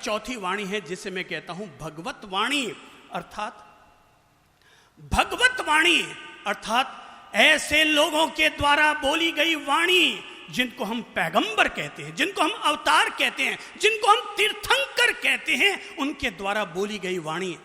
चौथी वाणी है जिसे मैं कहता हूं भगवत वाणी, अर्थात भगवत वाणी अर्थात ऐसे लोगों के द्वारा बोली गई वाणी जिनको हम पैगंबर कहते हैं, जिनको हम अवतार कहते हैं, जिनको हम तीर्थंकर कहते हैं, उनके द्वारा बोली गई वाणी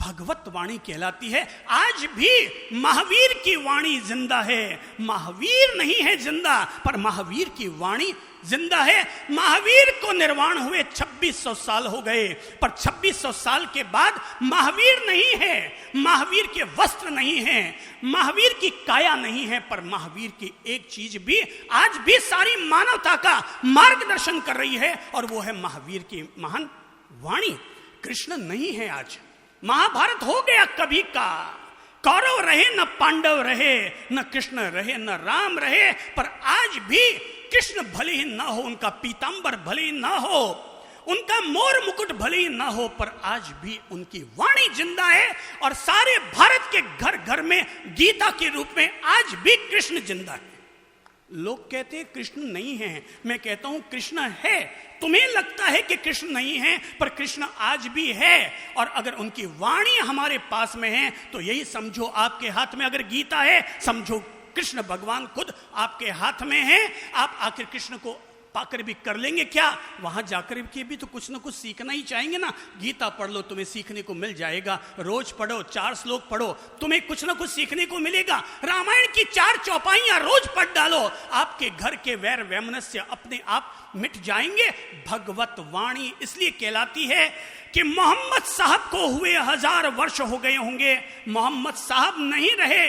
भगवत वाणी कहलाती है। आज भी महावीर की वाणी जिंदा है। महावीर नहीं है जिंदा, पर महावीर की वाणी जिंदा है। महावीर को निर्वाण हुए 2600 साल हो गए, पर 2600 साल के बाद महावीर नहीं है, महावीर के वस्त्र नहीं है, महावीर की काया नहीं है, पर महावीर की एक चीज भी आज भी सारी मानवता का मार्गदर्शन कर रही है, और वो है महावीर की महान वाणी। कृष्ण नहीं है आज। महाभारत हो गया कभी का, कौरव रहे न पांडव रहे, न कृष्ण रहे न राम रहे, पर आज भी कृष्ण भले ही ना हो, उनका पीतांबर भले ही ना हो, उनका मोर मुकुट भले ही ना हो, पर आज भी उनकी वाणी जिंदा है। और सारे भारत के घर घर में गीता के रूप में आज भी कृष्ण जिंदा है। लोग कहते हैं कृष्ण नहीं है, मैं कहता हूं कृष्ण है। तुम्हें लगता है कि कृष्ण नहीं है, पर कृष्ण आज भी है। और अगर उनकी वाणी हमारे पास में है तो यही समझो आपके हाथ में अगर गीता है, समझो कृष्ण भगवान खुद आपके हाथ में है। आप आखिर कृष्ण को पाकर भी कर लेंगे क्या? वहां जाकर के भी तो कुछ ना कुछ सीखना ही चाहेंगे ना। गीता पढ़ लो, तुम्हें सीखने को मिल जाएगा। रोज पढ़ो, 4 श्लोक पढ़ो, तुम्हें कुछ ना कुछ सीखने को मिलेगा। रामायण की 4 चौपाइयां रोज पढ़ डालो, आपके घर के वैर वैमनस्य अपने आप मिट जाएंगे। भगवत वाणी इसलिए कहलाती है कि मोहम्मद साहब को हुए 1000 वर्ष हो गए होंगे, मोहम्मद साहब नहीं रहे।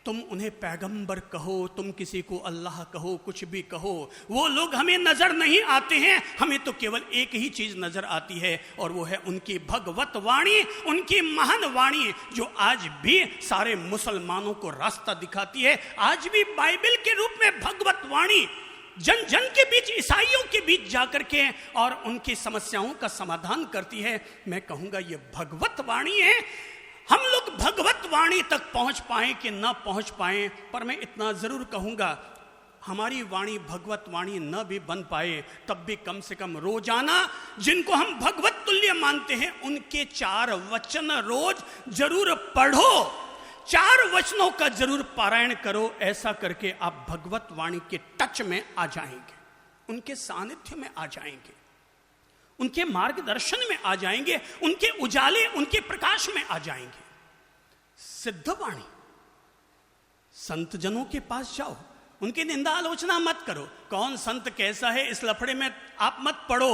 तुम उन्हें पैगंबर कहो, तुम किसी को अल्लाह कहो, कुछ भी कहो, वो लोग हमें नजर नहीं आते हैं। हमें तो केवल एक ही चीज नजर आती है, और वो है उनकी भगवत वाणी, उनकी महान वाणी, जो आज भी सारे मुसलमानों को रास्ता दिखाती है। आज भी बाइबल के रूप में भगवत वाणी जन जन के बीच, ईसाइयों के बीच जाकर के और उनकी समस्याओं का समाधान करती है। मैं कहूंगा ये भगवत वाणी है। हम लोग भगवत वाणी तक पहुंच पाए कि ना पहुंच पाए, पर मैं इतना जरूर कहूंगा, हमारी वाणी भगवत वाणी न भी बन पाए तब भी कम से कम रोजाना जिनको हम भगवत तुल्य मानते हैं उनके 4 वचन रोज जरूर पढ़ो, 4 वचनों का जरूर पारायण करो। ऐसा करके आप भगवत वाणी के टच में आ जाएंगे, उनके सानिध्य में आ जाएंगे, उनके मार्गदर्शन में आ जाएंगे, उनके उजाले, उनके प्रकाश में आ जाएंगे। सिद्ध वाणी, संत जनों के पास जाओ, उनकी निंदा आलोचना मत करो। कौन संत कैसा है इस लफड़े में आप मत पड़ो,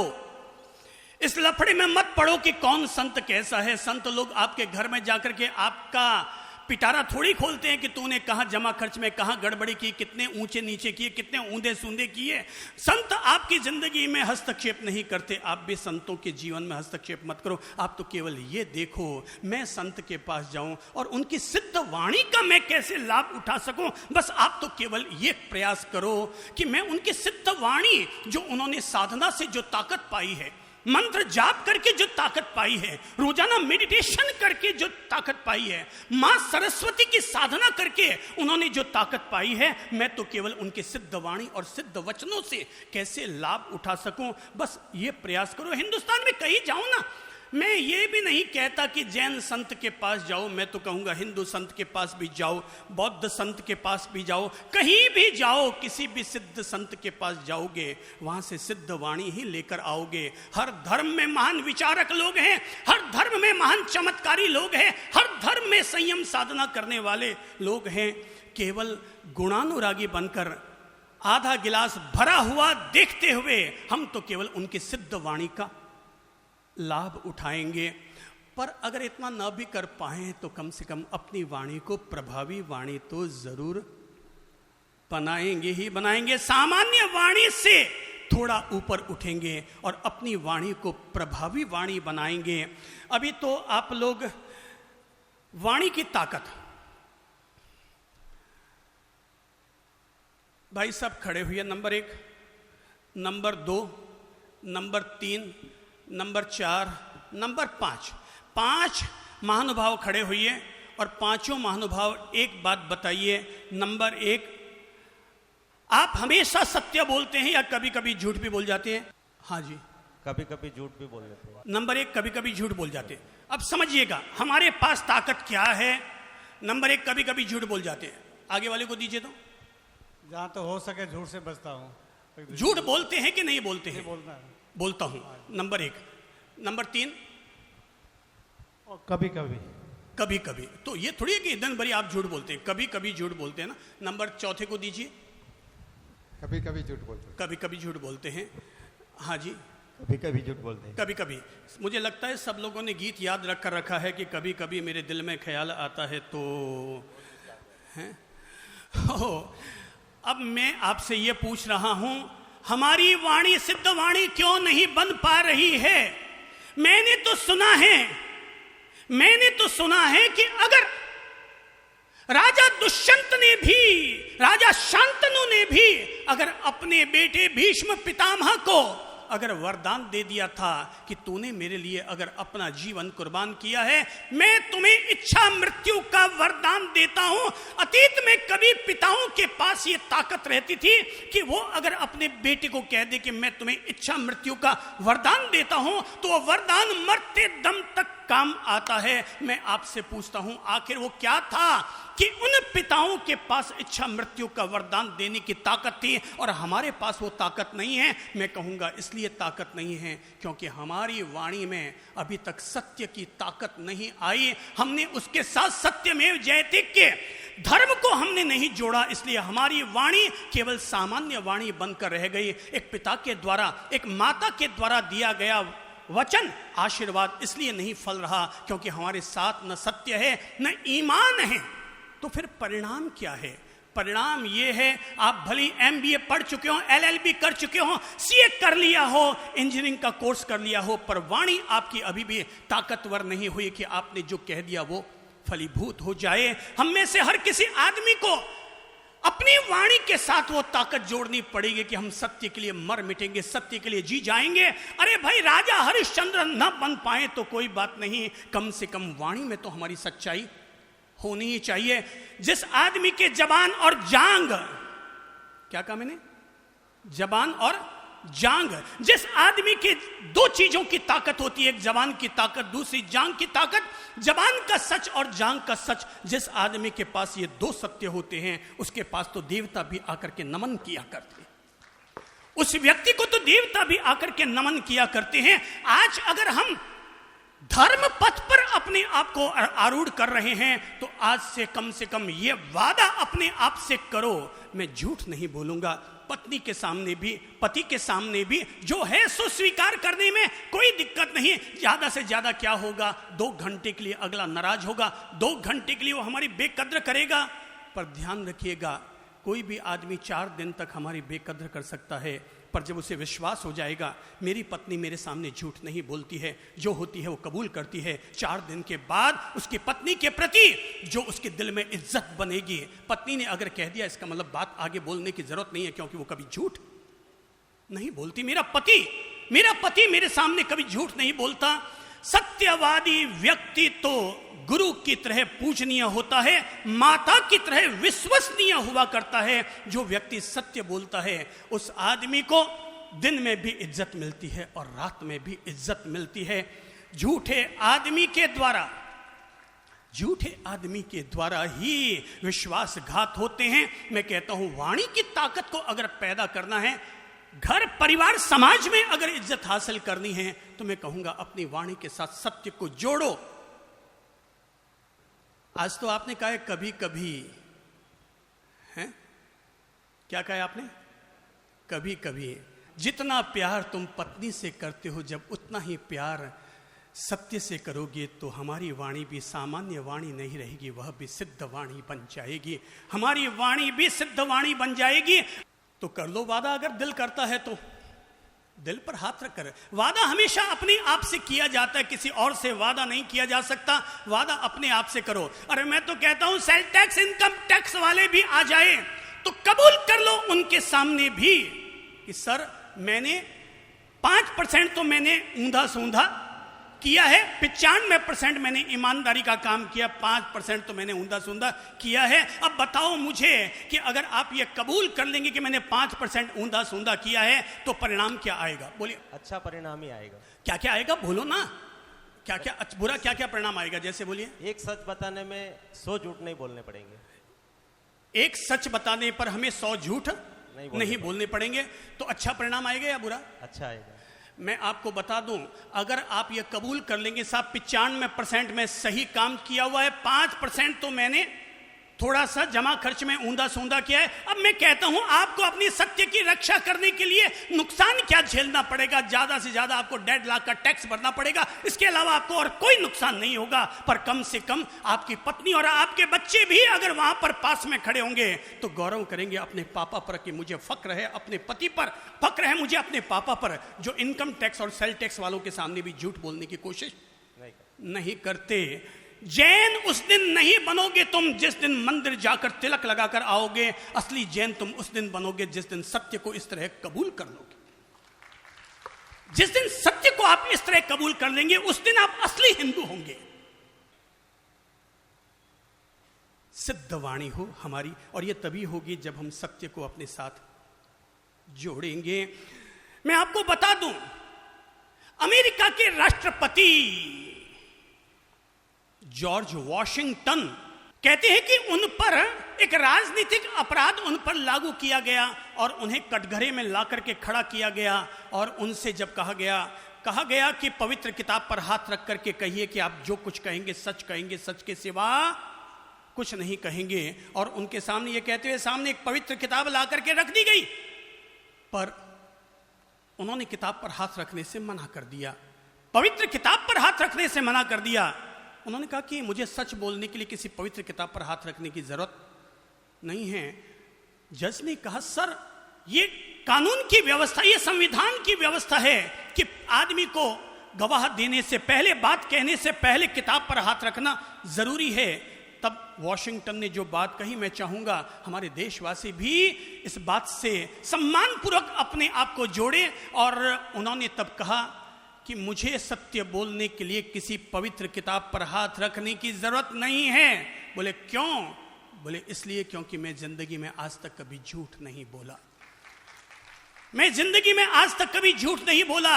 इस लफड़े में मत पड़ो कि कौन संत कैसा है। संत लोग आपके घर में जाकर के आपका पिटारा थोड़ी खोलते हैं कि तूने कहां जमा खर्च में कहां गड़बड़ी की, कितने ऊंचे नीचे किए, कितने ऊंधे सूंधे किए। संत आपकी जिंदगी में हस्तक्षेप नहीं करते। आप भी संतों के जीवन में हस्तक्षेप मत करो। आप तो केवल ये देखो, मैं संत के पास जाऊं और उनकी सिद्ध वाणी का मैं कैसे लाभ उठा सकूं। बस आप तो केवल ये प्रयास करो कि मैं उनकी सिद्ध वाणी, जो उन्होंने साधना से जो ताकत पाई है, मंत्र जाप करके जो ताकत पाई है, रोजाना मेडिटेशन करके जो ताकत पाई है, मां सरस्वती की साधना करके उन्होंने जो ताकत पाई है, मैं तो केवल उनके सिद्ध वाणी और सिद्ध वचनों से कैसे लाभ उठा सकूं, बस ये प्रयास करो। हिंदुस्तान में कहीं जाओ ना, मैं ये भी नहीं कहता कि जैन संत के पास जाओ, मैं तो कहूंगा हिंदू संत के पास भी जाओ, बौद्ध संत के पास भी जाओ, कहीं भी जाओ, किसी भी सिद्ध संत के पास जाओगे, वहां से सिद्ध वाणी ही लेकर आओगे। हर धर्म में महान विचारक लोग हैं, हर धर्म में महान चमत्कारी लोग हैं, हर धर्म में संयम साधना करने वाले लोग हैं। केवल गुणानुरागी बनकर आधा गिलास भरा हुआ देखते हुए हम तो केवल उनकी सिद्ध वाणी का लाभ उठाएंगे। पर अगर इतना न भी कर पाए तो कम से कम अपनी वाणी को प्रभावी वाणी तो जरूर बनाएंगे ही बनाएंगे। सामान्य वाणी से थोड़ा ऊपर उठेंगे और अपनी वाणी को प्रभावी वाणी बनाएंगे। अभी तो आप लोग वाणी की ताकत, भाई साहब खड़े हुए, number 1, number 2, number 3, number 4, number 5, 5 महानुभाव खड़े हुए और 5 महानुभाव एक बात बताइए। नंबर 1, आप हमेशा सत्य बोलते हैं या कभी कभी झूठ भी बोल जाते हैं? हाँ जी, कभी कभी झूठ भी बोल देते हैं। नंबर एक, कभी कभी झूठ बोल जाते हैं। अब समझिएगा हमारे पास ताकत क्या है। नंबर एक, कभी कभी झूठ बोल जाते हैं। आगे वाले को दीजिए तो। जहाँ तो हो सके झूठ से बचता हूँ। झूठ बोलते हैं कि नहीं बोलते हैं? बोलना है। बोलता हूं, नंबर एक। नंबर तीन, और कभी कभी कभी कभी। तो ये थोड़ी है कि दिन भरी आप झूठ बोलते हैं, कभी कभी झूठ बोलते हैं ना। नंबर चौथे को दीजिए। कभी कभी झूठ बोलते हैं। कभी कभी झूठ बोलते हैं। हाँ जी, कभी कभी झूठ बोलते हैं। कभी कभी। मुझे लगता है सब लोगों ने गीत याद रख कर रखा है कि कभी कभी मेरे दिल में ख्याल आता है तो है। अब मैं आपसे ये पूछ रहा हूं, हमारी वाणी, सिद्ध वाणी क्यों नहीं बन पा रही है? मैंने तो सुना है कि अगर राजा दुष्यंत ने भी, राजा शांतनु ने भी अगर अपने बेटे भीष्म पितामह को अगर वरदान दे दिया था कि तूने मेरे लिए अगर अपना जीवन कुर्बान किया है, मैं तुम्हें इच्छा मृत्यु का वरदान देता हूं। अतीत में कभी पिताओं के पास ये ताकत रहती थी कि वो अगर अपने बेटे को कह दे कि मैं तुम्हें इच्छा मृत्यु का वरदान देता हूं, तो वो वरदान मरते दम तक काम आता है। मैं आपसे पूछता हूं, आखिर वो क्या था कि उन पिताओं के पास इच्छा मृत्यु का वरदान देने की ताकत थी और हमारे पास वो ताकत नहीं है? मैं कहूंगा इसलिए ताकत नहीं है क्योंकि हमारी वाणी में अभी तक सत्य की ताकत नहीं आई। हमने उसके साथ सत्यमेव जयते के धर्म को हमने नहीं जोड़ा, इसलिए हमारी वाणी केवल सामान्य वाणी बनकर रह गई। एक पिता के द्वारा, एक माता के द्वारा दिया गया वचन, आशीर्वाद इसलिए नहीं फल रहा क्योंकि हमारे साथ न सत्य है न ईमान है। तो फिर परिणाम क्या है? परिणाम यह है, आप भली MBA पढ़ चुके हो, LLB कर चुके हो, CA कर लिया हो, इंजीनियरिंग का कोर्स कर लिया हो, पर वाणी आपकी अभी भी ताकतवर नहीं हुई कि आपने जो कह दिया वो फलीभूत हो जाए। हम में से हर किसी आदमी को अपनी वाणी के साथ वो ताकत जोड़नी पड़ेगी कि हम सत्य के लिए मर मिटेंगे, सत्य के लिए जी जाएंगे। अरे भाई, राजा हरिश्चंद्र न बन पाए तो कोई बात नहीं, कम से कम वाणी में तो हमारी सच्चाई होनी ही चाहिए। जिस आदमी के जबान और जांग, क्या कहा मैंने? जबान और जांग। जिस आदमी के दो चीजों की ताकत होती है, एक जबान की ताकत, दूसरी जांग की ताकत। जबान का सच और जांग का सच, जिस आदमी के पास ये दो सत्य होते हैं, उसके पास तो देवता भी आकर के नमन किया करते हैं। उस व्यक्ति को तो देवता भी आकर के नमन किया करते हैं। आज अगर हम धर्म पथ पर अपने आप को आरूढ़ कर रहे हैं तो आज से कम ये वादा अपने आप से करो, मैं झूठ नहीं बोलूंगा। पत्नी के सामने भी, पति के सामने भी जो है सो स्वीकार करने में कोई दिक्कत नहीं। ज्यादा से ज्यादा क्या होगा, 2 घंटे के लिए अगला नाराज होगा, 2 घंटे के लिए वो हमारी बेकद्र करेगा। पर ध्यान रखिएगा, कोई भी आदमी 4 दिन तक हमारी बेकद्र कर सकता है, पर जब उसे विश्वास हो जाएगा मेरी पत्नी मेरे सामने झूठ नहीं बोलती है, जो होती है वो कबूल करती है, 4 दिन के बाद उसकी पत्नी के प्रति जो उसके दिल में इज्जत बनेगी। पत्नी ने अगर कह दिया, इसका मतलब बात आगे बोलने की जरूरत नहीं है क्योंकि वो कभी झूठ नहीं बोलती। मेरा पति मेरे सामने कभी झूठ नहीं बोलता। सत्यवादी व्यक्ति तो गुरु की तरह पूजनीय होता है, माता की तरह विश्वसनीय हुआ करता है। जो व्यक्ति सत्य बोलता है उस आदमी को दिन में भी इज्जत मिलती है और रात में भी इज्जत मिलती है। झूठे आदमी के द्वारा ही विश्वासघात होते हैं। मैं कहता हूं, वाणी की ताकत को अगर पैदा करना है, घर परिवार समाज में अगर इज्जत हासिल करनी है, तो मैं कहूंगा अपनी वाणी के साथ सत्य को जोड़ो। आज तो आपने कहा है कभी कभी, हैं? क्या कहा है आपने? कभी कभी। जितना प्यार तुम पत्नी से करते हो, जब उतना ही प्यार सत्य से करोगे तो हमारी वाणी भी सामान्य वाणी नहीं रहेगी, वह भी सिद्ध वाणी बन जाएगी। हमारी वाणी भी सिद्ध वाणी बन जाएगी। तो कर लो वादा, अगर दिल करता है तो दिल पर हाथ रख कर। वादा हमेशा अपने आप से किया जाता है, किसी और से वादा नहीं किया जा सकता। वादा अपने आप से करो। अरे मैं तो कहता हूं सेल टैक्स, इनकम टैक्स वाले भी आ जाए तो कबूल कर लो उनके सामने भी कि सर मैंने 5% तो मैंने ऊंधा सूंधा किया है 95% मैंने ईमानदारी का काम किया, 5% तो मैंने ऊंधा सूंधा किया है। अब बताओ मुझे कि अगर आप ये कबूल कर लेंगे कि मैंने 5% ऊंधा सूंधा किया है तो परिणाम क्या आएगा? बोलिए। अच्छा परिणाम ही आएगा। क्या क्या आएगा बोलो ना, क्या क्या बुरा क्या क्या परिणाम आएगा? जैसे बोलिए। एक सच बताने में 100 झूठ नहीं बोलने पड़ेंगे। एक सच बताने पर हमें 100 झूठ नहीं बोलने पड़ेंगे। तो अच्छा परिणाम आएगा या बुरा? अच्छा आएगा। मैं आपको बता दूं, अगर आप ये कबूल कर लेंगे साहब 95% में सही काम किया हुआ है, 5% तो मैंने थोड़ा सा जमा खर्च में ऊंधा सूंधा किया है। अब मैं कहता हूं आपको अपनी सत्य की रक्षा करने के लिए नुकसान क्या झेलना पड़ेगा? ज्यादा से ज्यादा आपको 1.5 लाख का टैक्स भरना पड़ेगा, इसके अलावा आपको और कोई नुकसान नहीं होगा। पर कम से कम आपकी पत्नी और आपके बच्चे भी अगर वहां पर पास में खड़े होंगे तो गौरव करेंगे अपने पापा पर कि मुझे फक्र है अपने पति पर, फक्र है मुझे अपने पापा पर, जो इनकम टैक्स और सेल टैक्स वालों के सामने भी झूठ बोलने की कोशिश नहीं करते। जैन उस दिन नहीं बनोगे तुम जिस दिन मंदिर जाकर तिलक लगाकर आओगे, असली जैन तुम उस दिन बनोगे जिस दिन सत्य को इस तरह कबूल कर लोगे। जिस दिन सत्य को आप इस तरह कबूल कर लेंगे उस दिन आप असली हिंदू होंगे। सिद्ध वाणी हो हमारी, और यह तभी होगी जब हम सत्य को अपने साथ जोड़ेंगे। मैं आपको बता दूं, अमेरिका के राष्ट्रपति जॉर्ज वॉशिंगटन कहते हैं कि उन पर एक राजनीतिक अपराध उन पर लागू किया गया और उन्हें कटघरे में ला करके खड़ा किया गया, और उनसे जब कहा गया कि पवित्र किताब पर हाथ रख करके कहिए कि आप जो कुछ कहेंगे, सच के सिवा कुछ नहीं कहेंगे। और उनके सामने ये कहते हुए सामने एक पवित्र किताब ला करके रख दी गई, पर उन्होंने किताब पर हाथ रखने से मना कर दिया। पवित्र किताब पर हाथ रखने से मना कर दिया। उन्होंने कहा कि मुझे सच बोलने के लिए किसी पवित्र किताब पर हाथ रखने की जरूरत नहीं है। जज ने कहा, सर ये कानून की व्यवस्था, ये संविधान की व्यवस्था है कि आदमी को गवाह देने से पहले, बात कहने से पहले किताब पर हाथ रखना जरूरी है। तब वॉशिंगटन ने जो बात कही, मैं चाहूंगा हमारे देशवासी भी इस बात से सम्मानपूर्वक अपने आप को जोड़े। और उन्होंने तब कहा कि मुझे सत्य बोलने के लिए किसी पवित्र किताब पर हाथ रखने की जरूरत नहीं है। बोले क्यों? बोले इसलिए क्योंकि मैं जिंदगी में आज तक कभी झूठ नहीं बोला। मैं जिंदगी में आज तक कभी झूठ नहीं बोला।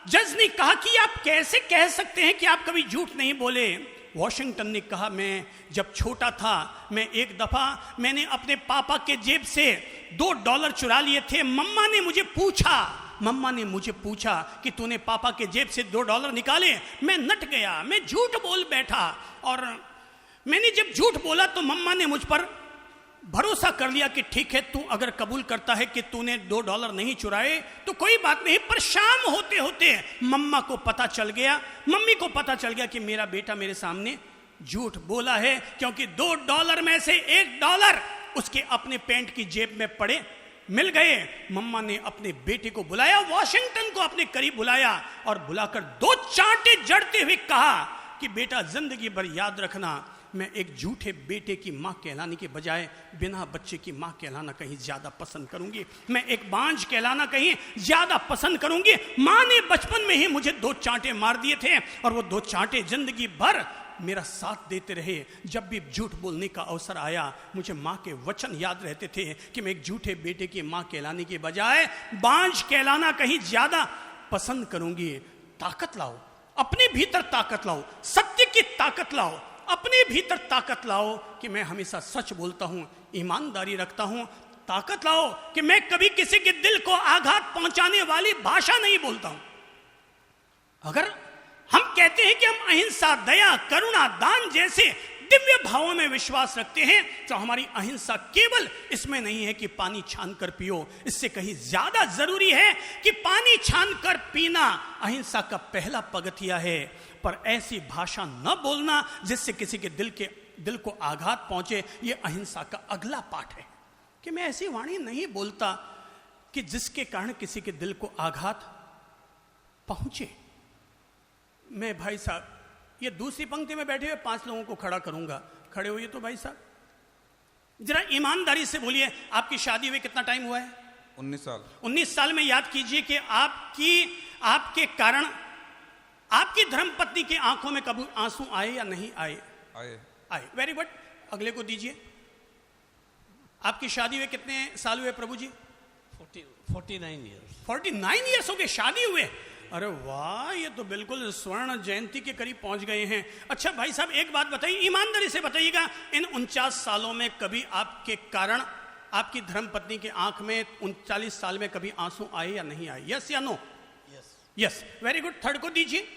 जज ने कहा कि आप कैसे कह सकते हैं कि आप कभी झूठ नहीं बोले? वॉशिंगटन ने कहा, मैं जब छोटा था, मैं एक दफा मैंने अपने पापा के जेब से $2 चुरा लिए थे। मम्मा ने मुझे पूछा कि तूने पापा के जेब से $2 निकाले। मैं नट गया, मैं झूठ बोल बैठा, और मैंने जब झूठ बोला तो मम्मा ने मुझ पर भरोसा कर लिया कि ठीक है, तू अगर कबूल करता है कि तूने $2 नहीं चुराए तो कोई बात नहीं। पर शाम होते होते मम्मी को पता चल गया कि मेरा बेटा मेरे सामने झूठ बोला है, क्योंकि $2 में से $1 उसके अपने पैंट की जेब में पड़े मिल गए। मम्मा ने अपने बेटे को बुलाया, वॉशिंगटन को अपने करीब बुलाया और बुलाकर 2 चांटे जड़ते हुए कहा कि बेटा जिंदगी भर याद रखना, मैं एक झूठे बेटे की मां कहलाने के बजाय बिना बच्चे की मां कहलाना कहीं ज्यादा पसंद करूंगी। मैं एक बांझ कहलाना कहीं ज्यादा पसंद करूंगी। मां ने बचपन में ही मुझे 2 चांटे मार दिए थे और वो 2 चांटे जिंदगी भर मेरा साथ देते रहे। जब भी झूठ बोलने का अवसर आया मुझे माँ के वचन याद रहते थे कि मैं एक झूठे बेटे की माँ कहलाने के बजाय बांझ कहलाना कहीं ज्यादा पसंद करूंगी। ताकत लाओ, अपने भीतर ताकत लाओ, सत्य की ताकत लाओ, अपने भीतर ताकत लाओ कि मैं हमेशा सच बोलता हूं, ईमानदारी रखता हूं। ताकत लाओ कि मैं कभी किसी के दिल को आघात पहुंचाने वाली भाषा नहीं बोलता हूं। अगर हम कहते हैं कि हम अहिंसा, दया, करुणा, दान जैसे दिव्य भावों में विश्वास रखते हैं तो हमारी अहिंसा केवल इसमें नहीं है कि पानी छानकर पियो। इससे कहीं ज्यादा जरूरी है कि पानी छानकर पीना अहिंसा का पहला पगथिया है, पर ऐसी भाषा न बोलना जिससे किसी के दिल को आघात पहुंचे, यह अहिंसा का अगला पाठ है। कि मैं ऐसी वाणी नहीं बोलता कि जिसके कारण किसी के दिल को आघात पहुंचे। मैं भाई साहब ये दूसरी पंक्ति में बैठे हुए 5 लोगों को खड़ा करूंगा, खड़े होइए तो भाई साहब जरा ईमानदारी से बोलिए, आपकी शादी हुए कितना टाइम हुआ है? 19 साल। 19 साल में याद कीजिए कि आपके कारण आपकी धर्मपत्नी की आंखों में कभी आंसू आए या नहीं आए? आए। आए। Very good. अगले को दीजिए। आपकी शादी हुए कितने साल हुए प्रभु जी? 49 ईयर्स। 49 ईयर्स हो गए शादी हुए। अरे वाह, ये तो बिल्कुल स्वर्ण जयंती के करीब पहुंच गए हैं। अच्छा भाई साहब, एक बात बताइए, ईमानदारी से बताइएगा, इन 49 सालों में कभी आपके कारण आपकी धर्मपत्नी की आंख में 39 साल में कभी आंसू आए या नहीं आए? यस या no? Yes. Very good. Third को दीजिए।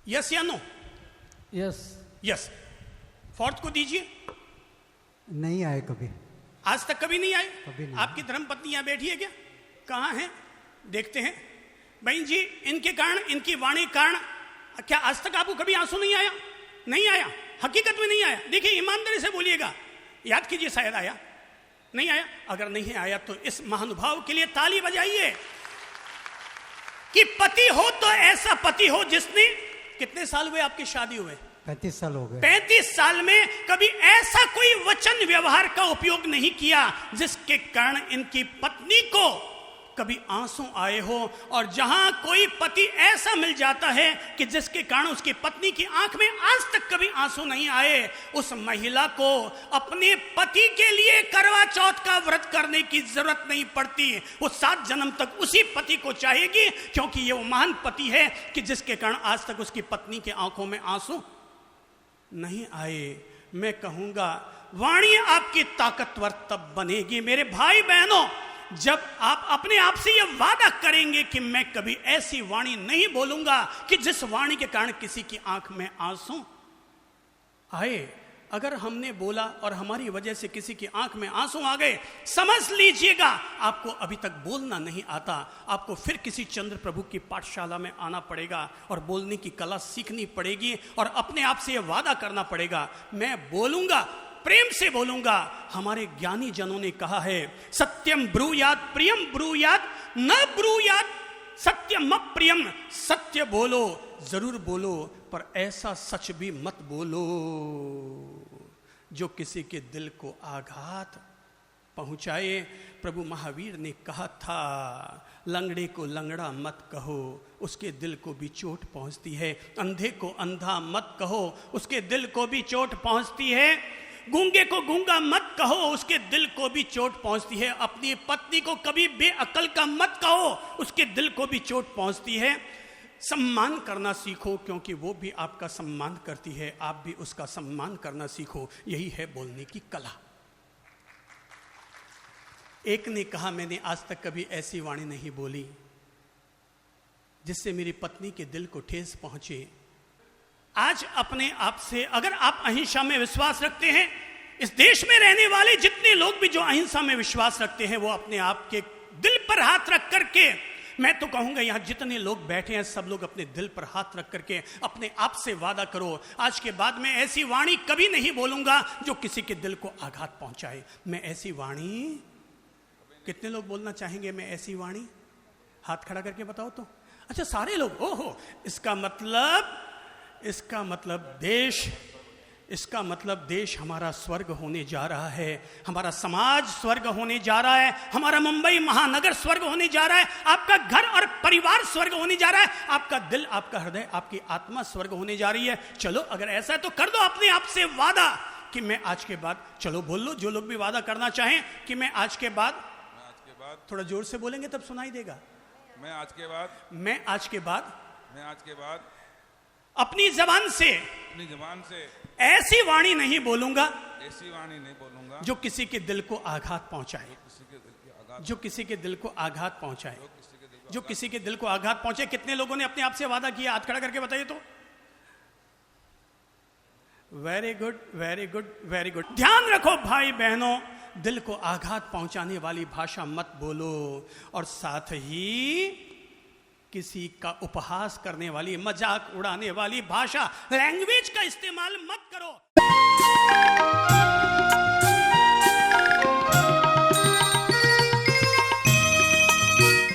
यस या नो? यस। यस। फोर्थ को दीजिए। नहीं आए कभी। आज तक कभी नहीं आए? कभी नहीं। आपकी धर्मपत्नी यहां बैठी है क्या? कहां है? देखते हैं। बहन जी, इनके कारण, इनकी वाणी कारण क्या आज तक आपको कभी आंसू नहीं आया? नहीं आया, हकीकत में नहीं आया। देखिए ईमानदारी से बोलिएगा, याद कीजिए, शायद आया, नहीं आया। अगर नहीं आया तो इस महानुभाव के लिए ताली बजाइए कि पति हो तो ऐसा पति हो जिसने, कितने साल हुए आपकी शादी हुए? 35 साल हो गए। 35 साल में कभी ऐसा कोई वचन व्यवहार का उपयोग नहीं किया जिसके कारण इनकी पत्नी को कभी आंसू आए हो। और जहां कोई पति ऐसा मिल जाता है कि जिसके कारण उसकी पत्नी की आंख में आज तक कभी आंसू नहीं आए, उस महिला को अपने पति के लिए करवा चौथ का व्रत करने की जरूरत नहीं पड़ती। वो 7 जन्म तक उसी पति को चाहेगी, क्योंकि ये वो महान पति है कि जिसके कारण आज तक उसकी पत्नी की आंखों में आंसू नहीं आए। मैं कहूंगा वाणी आपकी ताकतवर तब बनेगी मेरे भाई बहनों, जब आप अपने आप से यह वादा करेंगे कि मैं कभी ऐसी वाणी नहीं बोलूंगा कि जिस वाणी के कारण किसी की आंख में आंसू आए। अगर हमने बोला और हमारी वजह से किसी की आंख में आंसू आ गए, समझ लीजिएगा आपको अभी तक बोलना नहीं आता। आपको फिर किसी चंद्र प्रभु की पाठशाला में आना पड़ेगा और बोलने की कला सीखनी पड़ेगी और अपने आप से यह वादा करना पड़ेगा, मैं बोलूंगा, प्रेम से बोलूंगा। हमारे ज्ञानी जनों ने कहा है, सत्यम ब्रूयात प्रियम ब्रूयात न ब्रूयात सत्यम अप्रियम। सत्य बोलो, जरूर बोलो, पर ऐसा सच भी मत बोलो जो किसी के दिल को आघात पहुंचाए। प्रभु महावीर ने कहा था, लंगड़े को लंगड़ा मत कहो, उसके दिल को भी चोट पहुंचती है। अंधे को अंधा मत कहो, उसके दिल को भी चोट पहुंचती है। गूंगे को गूंगा मत कहो, उसके दिल को भी चोट पहुंचती है। अपनी पत्नी को कभी बेअकल का मत कहो, उसके दिल को भी चोट पहुंचती है। सम्मान करना सीखो, क्योंकि वो भी आपका सम्मान करती है, आप भी उसका सम्मान करना सीखो। यही है बोलने की कला। एक ने कहा, मैंने आज तक कभी ऐसी वाणी नहीं बोली जिससे मेरी पत्नी के दिल को ठेस पहुंचे। आज अपने आप से, अगर आप अहिंसा में विश्वास रखते हैं, इस देश में रहने वाले जितने लोग भी जो अहिंसा में विश्वास रखते हैं, वो अपने आप के दिल पर हाथ रख करके, मैं तो कहूंगा यहां जितने लोग बैठे हैं सब लोग अपने दिल पर हाथ रख करके अपने आप से वादा करो, आज के बाद मैं ऐसी वाणी कभी नहीं बोलूंगा जो किसी के दिल को आघात पहुंचाए। मैं ऐसी वाणी, कितने लोग बोलना चाहेंगे मैं ऐसी वाणी? हाथ खड़ा करके बताओ तो। अच्छा, सारे लोग। ओहो, इसका मतलब देश हमारा स्वर्ग होने जा रहा है, हमारा समाज स्वर्ग होने जा रहा है, हमारा मुंबई महानगर स्वर्ग होने जा रहा है, आपका घर और परिवार स्वर्ग होने जा रहा है, आपका दिल, आपका हृदय, आपकी आत्मा स्वर्ग होने जा रही है। चलो, अगर ऐसा है तो कर दो अपने आप से वादा कि मैं आज के बाद, चलो बोल लो जो लोग भी वादा करना चाहें कि मैं आज के बाद, थोड़ा जोर से बोलेंगे तब सुनाई देगा। मैं आज के बाद अपनी जबान से ऐसी वाणी नहीं बोलूंगा जो किसी के दिल को आघात पहुंचाए, जो किसी के दिल को आघात पहुंचाए, जो किसी के दिल को आघात पहुंचे। कितने लोगों ने अपने आप से वादा किया? हाथ खड़ा करके बताइए तो। Very good, very good, very good. ध्यान रखो भाई बहनों, दिल को आघात पहुंचाने वाली भाषा मत बोलो, और साथ ही किसी का उपहास करने वाली, मजाक उड़ाने वाली भाषा, लैंग्वेज का इस्तेमाल मत करो।